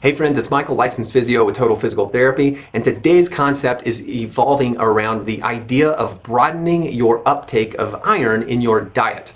Hey friends, it's Michael, licensed physio with Total Physical Therapy, and today's concept is evolving around the idea of broadening your uptake of iron in your diet.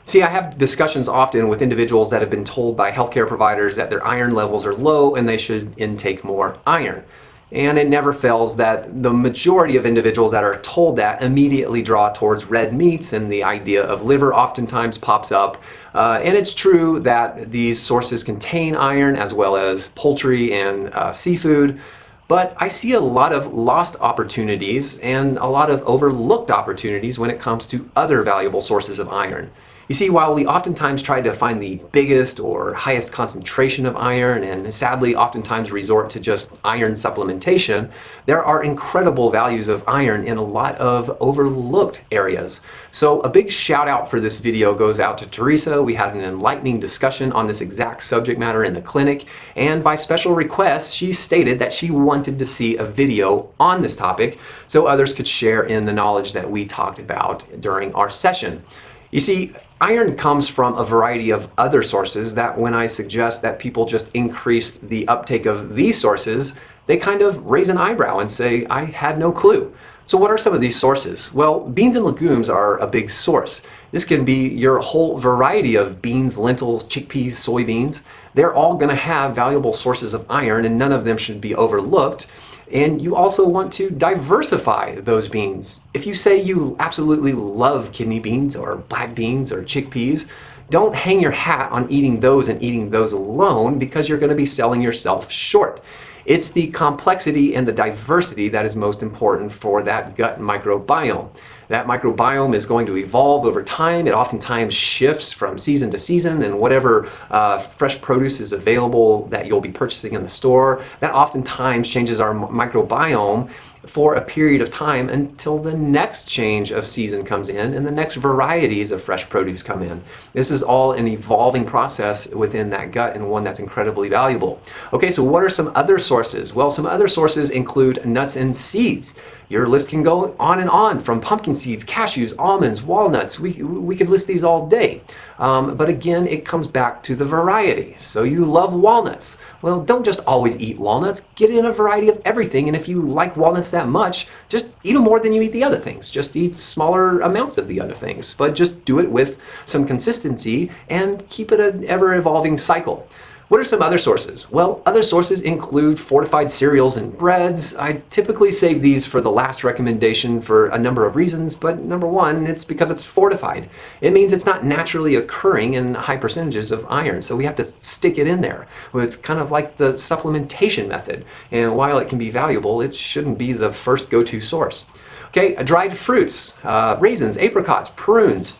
See, I have discussions often with individuals that have been told by healthcare providers that their iron levels are low and they should intake more iron. And it never fails that the majority of individuals that are told that immediately draw towards red meats, and the idea of liver oftentimes pops up. And it's true that these sources contain iron as well as poultry and seafood. But I see a lot of lost opportunities and a lot of overlooked opportunities when it comes to other valuable sources of iron. You see, while we oftentimes try to find the biggest or highest concentration of iron and sadly oftentimes resort to just iron supplementation, there are incredible values of iron in a lot of overlooked areas. So a big shout out for this video goes out to Teresa. We had an enlightening discussion on this exact subject matter in the clinic, and by special request, she stated that she wanted to see a video on this topic so others could share in the knowledge that we talked about during our session. You see, iron comes from a variety of other sources that when I suggest that people just increase the uptake of these sources, they kind of raise an eyebrow and say, I had no clue. So what are some of these sources? Well, beans and legumes are a big source. This can be your whole variety of beans, lentils, chickpeas, soybeans. They're all going to have valuable sources of iron, and none of them should be overlooked. And you also want to diversify those beans. If you say you absolutely love kidney beans or black beans or chickpeas, don't hang your hat on eating those and eating those alone, because you're going to be selling yourself short. It's the complexity and the diversity that is most important for that gut microbiome. That microbiome is going to evolve over time. It oftentimes shifts from season to season, and whatever fresh produce is available that you'll be purchasing in the store, that oftentimes changes our microbiome for a period of time until the next change of season comes in and the next varieties of fresh produce come in. This is all an evolving process within that gut, and one that's incredibly valuable. Okay, so what are some other sources? Well, some other sources include nuts and seeds. Your list can go on and on, from pumpkin seeds, cashews, almonds, walnuts. We could list these all day. But again, it comes back to the variety. So you love walnuts. Well, don't just always eat walnuts. Get in a variety of everything. And if you like walnuts that much, just eat them more than you eat the other things. Just eat smaller amounts of the other things. But just do it with some consistency and keep it an ever-evolving cycle. What are some other sources? Well, other sources include fortified cereals and breads. I typically save these for the last recommendation for a number of reasons, but number one, it's because it's fortified. It means it's not naturally occurring in high percentages of iron, so we have to stick it in there. Well, it's kind of like the supplementation method, and while it can be valuable, it shouldn't be the first go-to source. Okay, dried fruits, raisins, apricots, prunes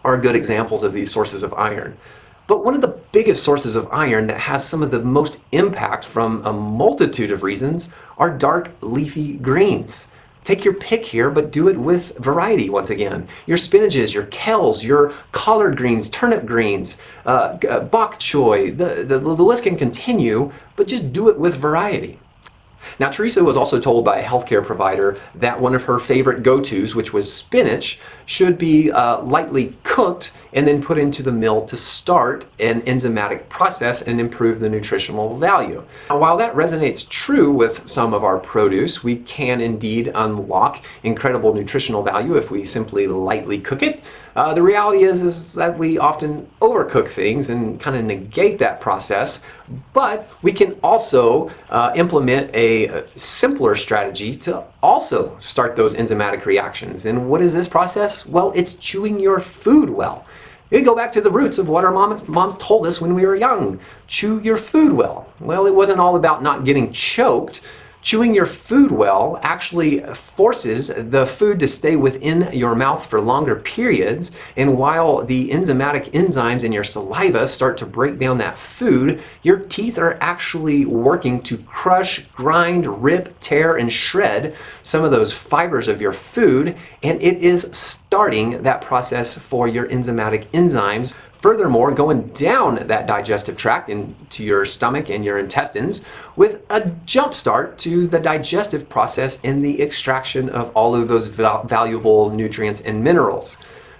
are good examples of these sources of iron. But one of the biggest sources of iron that has some of the most impact from a multitude of reasons are dark leafy greens. Take your pick here, but do it with variety once again. Your spinaches, your kales, your collard greens, turnip greens, bok choy, the list can continue, but just do it with variety. Now, Teresa was also told by a healthcare provider that one of her favorite go-tos, which was spinach, should be lightly cooked and then put into the mill to start an enzymatic process and improve the nutritional value. Now, while that resonates true with some of our produce, we can indeed unlock incredible nutritional value if we simply lightly cook it. The reality is that we often overcook things and kind of negate that process, but we can also implement a simpler strategy to also start those enzymatic reactions. And what is this process? Well, it's chewing your food well. We go back to the roots of what our moms told us when we were young. Chew your food well. Well, it wasn't all about not getting choked. Chewing your food well actually forces the food to stay within your mouth for longer periods, and while the enzymatic enzymes in your saliva start to break down that food, your teeth are actually working to crush, grind, rip, tear, and shred some of those fibers of your food, and it is starting that process for your enzymatic enzymes. Furthermore, going down that digestive tract into your stomach and your intestines with a jump start to the digestive process and the extraction of all of those valuable nutrients and minerals.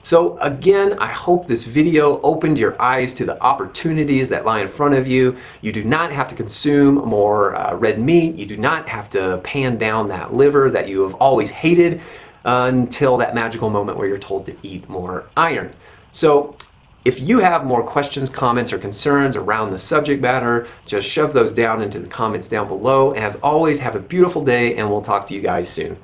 So again, I hope this video opened your eyes to the opportunities that lie in front of you. You do not have to consume more red meat. You do not have to pan down that liver that you have always hated until that magical moment where you're told to eat more iron. So if you have more questions, comments, or concerns around the subject matter, just shove those down into the comments down below. And as always, have a beautiful day, and we'll talk to you guys soon.